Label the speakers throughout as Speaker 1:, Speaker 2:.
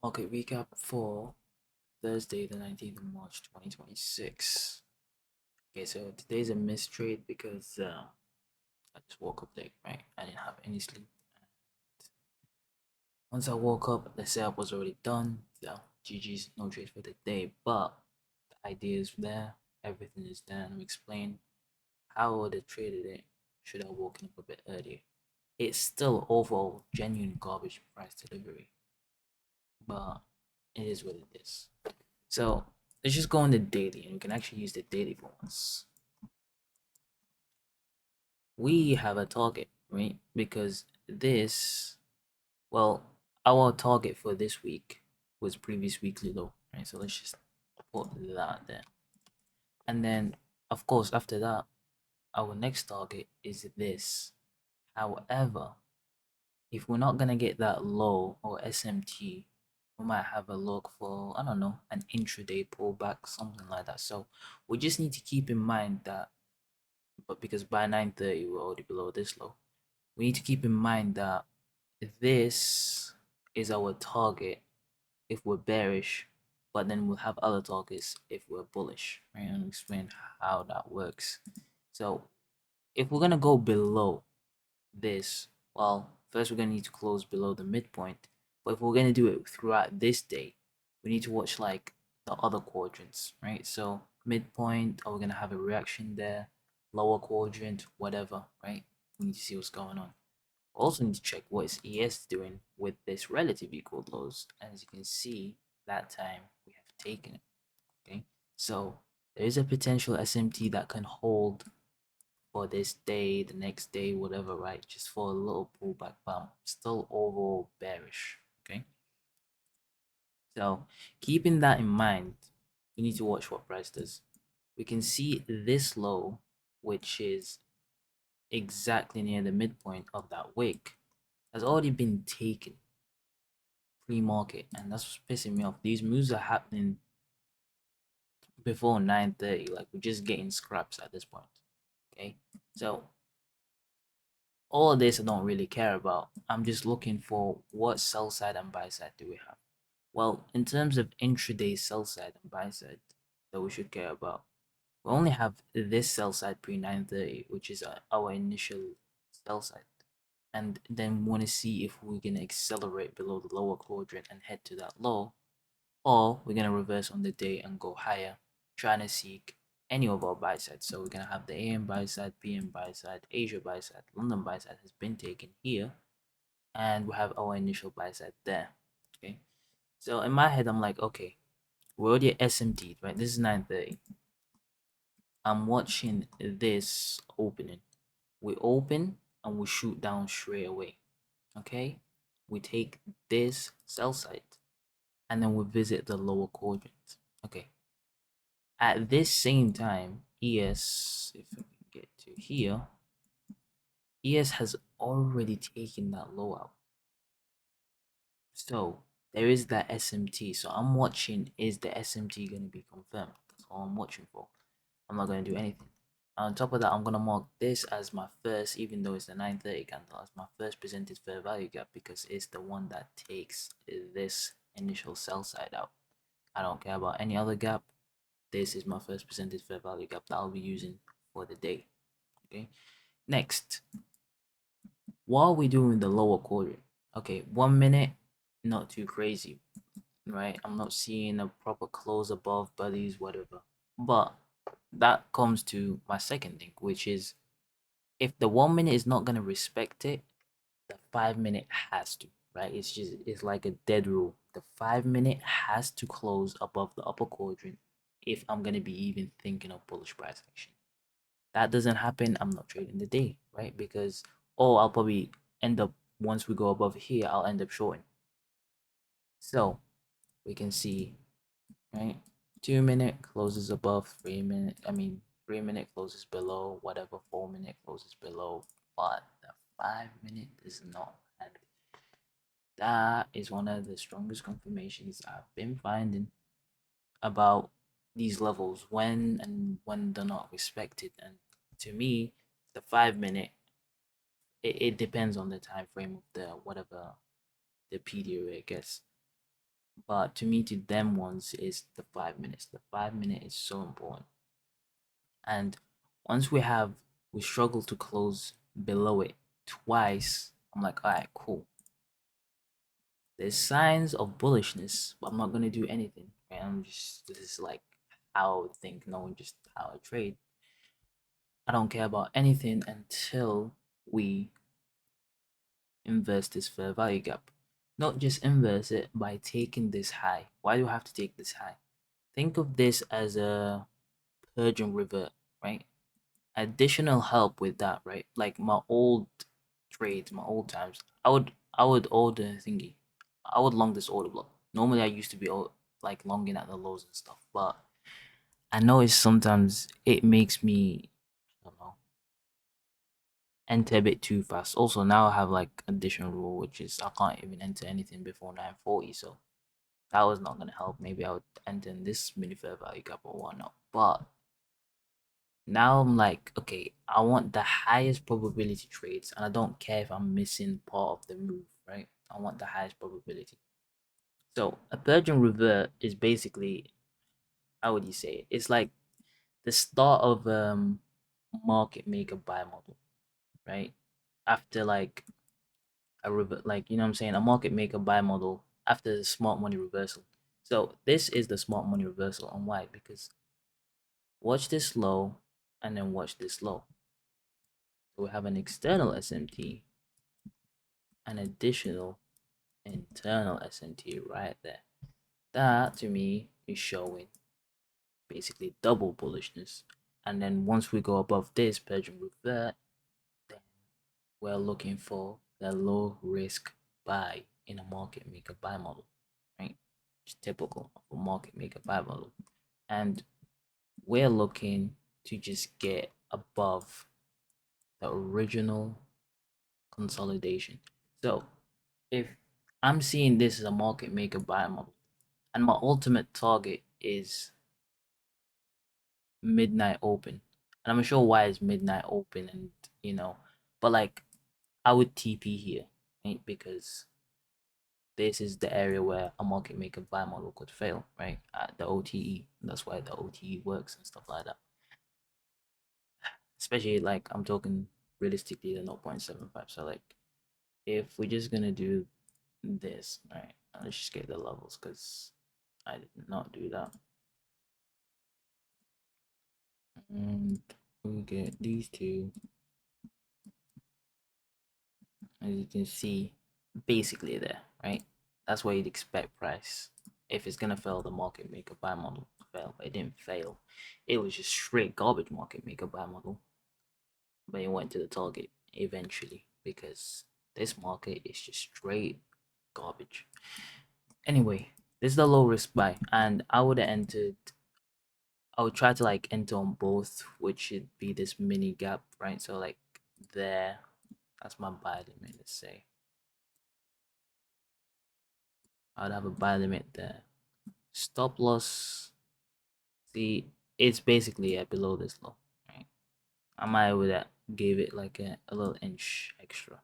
Speaker 1: Okay, recap for Thursday, the 19th of March, 2026. Okay, so today's a missed trade because I just woke up late, right? I didn't have any sleep. Once I woke up, the setup was already done. So, GG's, no trade for the day. But the idea is there, everything is there, and I'm explaining how I would have traded it should I have woken up a bit earlier. It's still overall genuine garbage price delivery, but it is what it is. So let's just go on the daily, and we can actually use the daily for once. We have a target, right? Because this, well, our target for this week was previous weekly low, right? So let's just put that there. And then, of course, after that, our next target is this. However, if we're not gonna get that low or SMT, we might have a look for, I don't know, an intraday pullback, something like that. So we just need to keep in mind that, but because by 9:30 we're already below this low, we need to keep in mind that this is our target if we're bearish, but then we'll have other targets if we're bullish, right? And I'll explain how that works. So if we're gonna go below this, well, first we're gonna need to close below the midpoint. But if we're gonna do it throughout this day, we need to watch like the other quadrants, right? So midpoint, are we gonna have a reaction there? Lower quadrant, whatever, right? We need to see what's going on. Also need to check what is ES doing with this relative equal lows. As you can see, that time we have taken it. Okay, so there is a potential SMT that can hold for this day, the next day, whatever, right? Just for a little pullback, but still overall bearish. Okay, so keeping that in mind, we need to watch what price does. We can see this low, which is exactly near the midpoint of that wick, has already been taken pre-market, and that's what's pissing me off. These moves are happening before 9:30. Like we're just getting scraps at this point. Okay, so all of this I don't really care about. I'm just looking for what sell side and buy side do we have. Well, in terms of intraday sell side and buy side that we should care about, we only have this sell side pre 9:30, which is our initial sell side. And then we want to see if we can accelerate below the lower quadrant and head to that low, or we're gonna reverse on the day and go higher, trying to seek any of our buy sides. So we're gonna have the AM buy side, PM buy side, Asia buy side, London buy side has been taken here, and we have our initial buy side there. Okay. So in my head, I'm like, okay, we're already at SMT, right? This is 9:30. I'm watching this opening. We open and we shoot down straight away. Okay. We take this sell side and then we visit the lower quadrant. Okay. At this same time, ES, if I can get to here, ES has already taken that low out. So there is that SMT. So I'm watching, is the SMT going to be confirmed? That's all I'm watching for. I'm not going to do anything. On top of that, I'm going to mark this as my first, even though it's the 9:30 candle, as my first presented fair value gap because it's the one that takes this initial sell side out. I don't care about any other gap. This is my first percentage fair value gap that I'll be using for the day. Okay. Next, what are we doing in the lower quadrant? Okay, 1 minute, not too crazy, right? I'm not seeing a proper close above buddies, whatever. But that comes to my second thing, which is if the 1 minute is not gonna respect it, the 5 minute has to, right? It's like a dead rule. The 5 minute has to close above the upper quadrant if I'm gonna be even thinking of bullish price action. That doesn't happen, I'm not trading the day, right? Because I'll probably end up once we go above here, I'll end up shorting. So we can see, right? 2 minute closes above 3 minute. I mean, 3 minute closes below, whatever. 4 minute closes below, but the 5 minute does not. And that is one of the strongest confirmations I've been finding about these levels when they're not respected. And to me, the 5 minute, it depends on the time frame of the whatever the PDO it gets. But to me, to them ones is the 5 minutes. The 5 minute is so important. And once we struggle to close below it twice, I'm like, all right, cool. There's signs of bullishness, but I'm not gonna do anything. Right? This is like how I think, knowing just how I trade. I don't care about anything until we inverse this fair value gap. Not just inverse it by taking this high. Why do I have to take this high? Think of this as a purge and revert, right? Additional help with that, right? Like my old trades, my old times, I would order thingy. I would long this order block. Normally I used to be like longing at the lows and stuff, but I notice sometimes it makes me, I don't know, enter a bit too fast. Also now I have like additional rule, which is I can't even enter anything before 940, so that was not gonna help. Maybe I would enter in this mini fair value gap or whatnot. But now I'm like, okay, I want the highest probability trades, and I don't care if I'm missing part of the move, right? I want the highest probability. So a purge and revert is basically, how would you say it? It's like the start of market maker buy model, right? After like a revert, like, you know what I'm saying, a market maker buy model after the smart money reversal. So this is the smart money reversal. And why? Because watch this low and then watch this low. So we have an external SMT, an additional internal SMT right there. That to me is showing basically double bullishness. And then once we go above this purge and revert, then we're looking for the low risk buy in a market maker buy model, right? It's typical of a market maker buy model. And we're looking to just get above the original consolidation. So if I'm seeing this as a market maker buy model, and my ultimate target is midnight open, and I'm sure why is midnight open, and you know, but like I would TP here, right? Because this is the area where a market maker buy model could fail, right? At the OTE. That's why the OTE works and stuff like that. Especially like I'm talking realistically the 0.75. So like if we're just gonna do this, right? Let's just get the levels because I did not do that. And we get these two, as you can see, basically there, right? That's why you'd expect price. If it's gonna fail, the market maker buy model fail, but it didn't fail. It was just straight garbage market maker buy model, but it went to the target eventually because this market is just straight garbage. Anyway, this is the low risk buy, and I would have entered. I would try to like enter on both, which should be this mini gap, right? So like there, that's my buy limit. Let's say I'd have a buy limit there. Stop loss. See, it's basically below this low, right? I might would have gave it like a little inch extra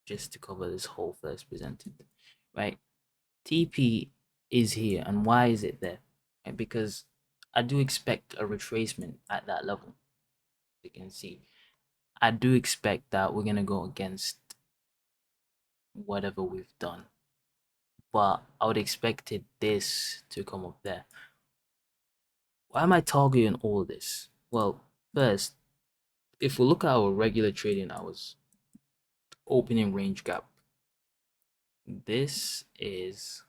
Speaker 1: just to cover this whole first presented, right? TP is here, and why is it there? Right? Because I do expect a retracement at that level. You can see, I do expect that we're gonna go against whatever we've done, but I would expected this to come up there. Why am I targeting all this? Well, first, if we look at our regular trading hours, opening range gap, this is,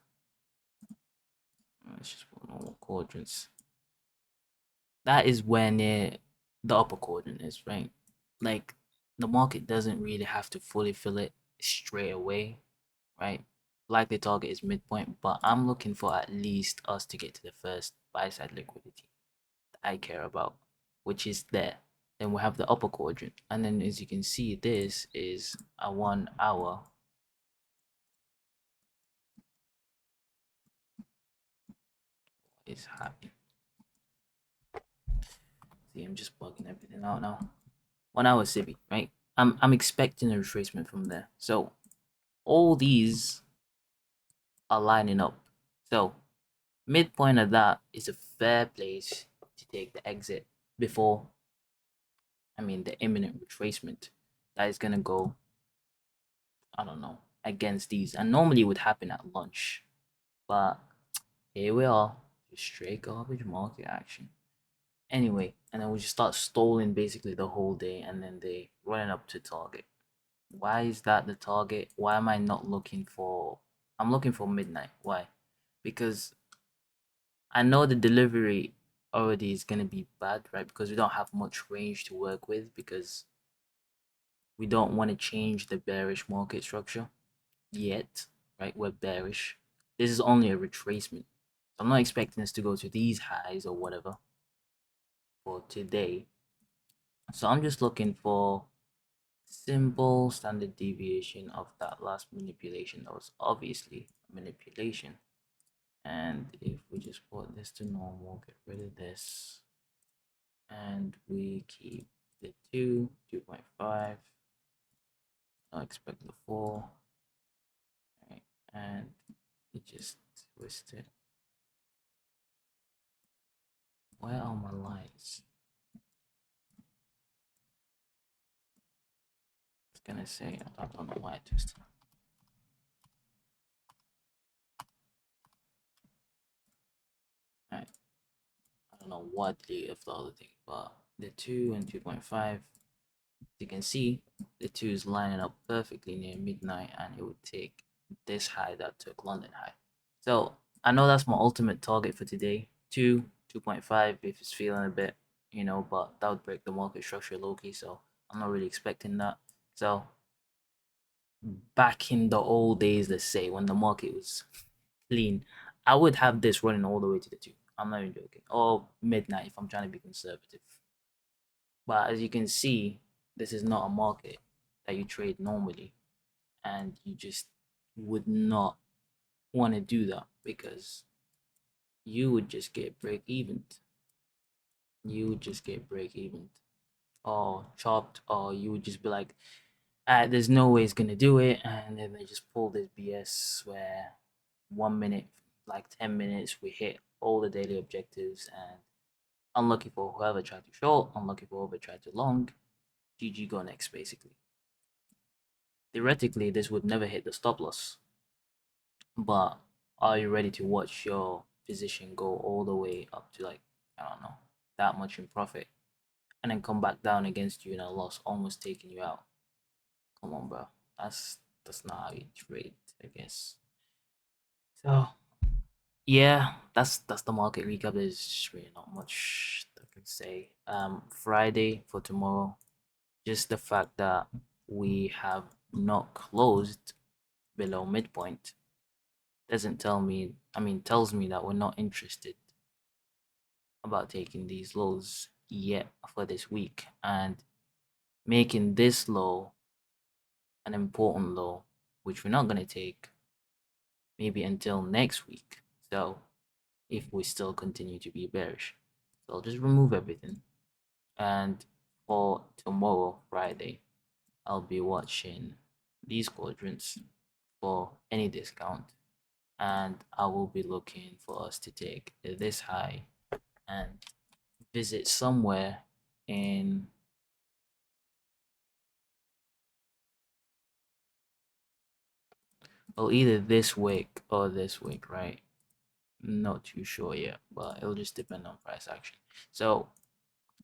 Speaker 1: let's just put normal quadrants. That is where near the upper quadrant is, right? Like the market doesn't really have to fully fill it straight away, right? Likely target is midpoint, but I'm looking for at least us to get to the first buy side liquidity that I care about, which is there. Then we have the upper quadrant, and then as you can see, this is a 1 hour. Is happening. See, I'm just bugging everything out now. 1 hour Sibi, right? I'm expecting a retracement from there. So all these are lining up. So midpoint of that is a fair place to take the exit before, the imminent retracement that is gonna go, I don't know, against these. And normally it would happen at lunch, but here we are, just straight garbage market action. Anyway, and then we just start stalling basically the whole day, and then they running up to target. Why is that the target? Why am I not looking for? I'm looking for midnight. Why? Because I know the delivery already is gonna be bad, right? Because we don't have much range to work with, because we don't want to change the bearish market structure yet, right? We're bearish. This is only a retracement. So I'm not expecting us to go to these highs or whatever for today. So I'm just looking for simple standard deviation of that last manipulation. That was obviously a manipulation. And if we just put this to normal, get rid of this, and we keep the 2.5, I expect the 4, right? And we just twist it. Where are my lines? It's gonna say, I don't know why I twisted. Alright. I don't know what the of the other thing, but the 2 and 2.5, you can see the 2 is lining up perfectly near midnight, and it would take this high that took London high. So I know that's my ultimate target for today. 2, 2.5 if it's feeling a bit, but that would break the market structure low-key, so I'm not really expecting that. So back in the old days, let's say, when the market was clean, I would have this running all the way to the 2. I'm not even joking. Or midnight if I'm trying to be conservative. But as you can see, this is not a market that you trade normally, and you just would not want to do that, because you would just get break even. You would just get break even or chopped, or you would just be like, there's no way it's gonna do it, and then they just pull this BS where 1 minute, like 10 minutes, we hit all the daily objectives, and unlucky for whoever tried to short, unlucky for whoever tried to long. GG, go next, basically. Theoretically, this would never hit the stop loss, but are you ready to watch your position go all the way up to, like, I don't know, that much in profit, and then come back down against you in a loss, almost taking you out? Come on, bro. That's not how you trade, I guess. So yeah, that's the market recap. There's just really not much I can say. Friday for tomorrow, just the fact that we have not closed below midpoint doesn't tell me, tells me that we're not interested about taking these lows yet for this week, and making this low an important low, which we're not going to take maybe until next week. So if we still continue to be bearish, so I'll just remove everything. And for tomorrow, Friday, I'll be watching these quadrants for any discount, and I will be looking for us to take this high and visit somewhere in, well, either this week or this week, right? Not too sure yet, but it'll just depend on price action. So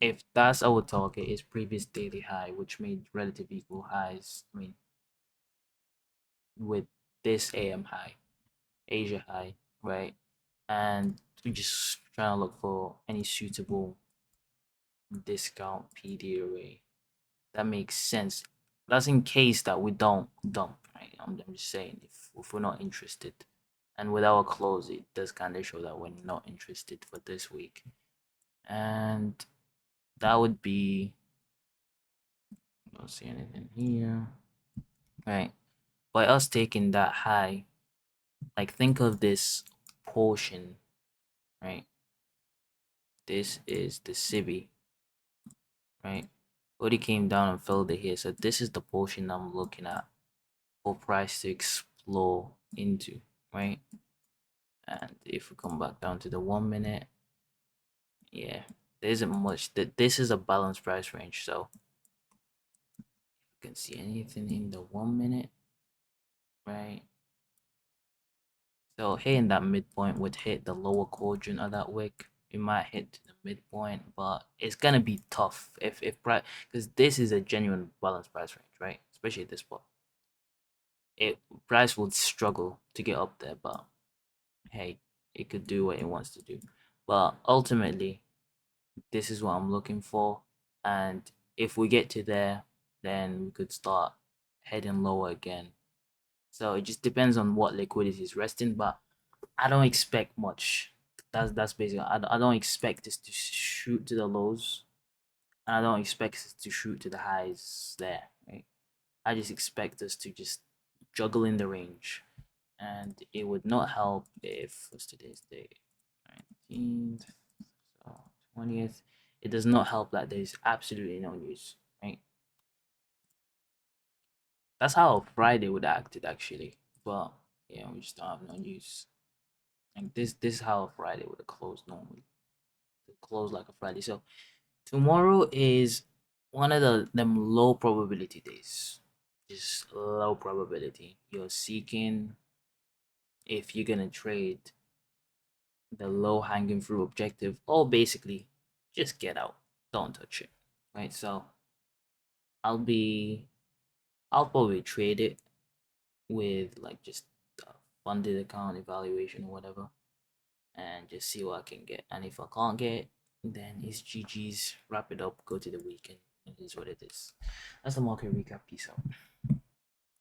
Speaker 1: if that's our target, is previous daily high, which made relative equal highs, with this AM high, Asia high, right? And we just trying to look for any suitable discount PD array that makes sense. That's in case that we don't dump, right? I'm just saying, if we're not interested, and with our close, it does kind of show that we're not interested for this week, and that would be, I don't see anything here, right? By us taking that high, like, think of this portion, right? This is the CIBI, right? Already came down and filled it here. So this is the portion I'm looking at for price to explore into. right? And if we come back down to the 1 minute, yeah, there isn't much. That this is a balanced price range, so if you can see anything in the 1 minute, right? So hitting that midpoint would hit the lower quadrant of that wick. It might hit to the midpoint, but it's gonna be tough if price, because this is a genuine balanced price range, right? Especially this spot. It price would struggle to get up there, but hey, it could do what it wants to do. But ultimately, this is what I'm looking for. And if we get to there, then we could start heading lower again. So it just depends on what liquidity is resting, but I don't expect much. That's basically. I don't expect this to shoot to the lows, and I don't expect this to shoot to the highs there. Right? I just expect us to just juggle in the range, and it would not help if what's today's date, 19th, so 20th. It does not help that there's absolutely no news, right? That's how Friday would acted actually, but yeah, we just don't have no news. And this is how Friday would have closed normally. It closed like a Friday. So tomorrow is one of them low probability days. Just low probability. You're seeking if you're gonna trade the low hanging fruit objective, or basically just get out. Don't touch it. Right? So I'll be I'll probably trade it with like just a funded account evaluation or whatever, and just see what I can get. And if I can't get it, then it's GG's. Wrap it up. Go to the weekend. It is what it is. That's the market recap. Peace out.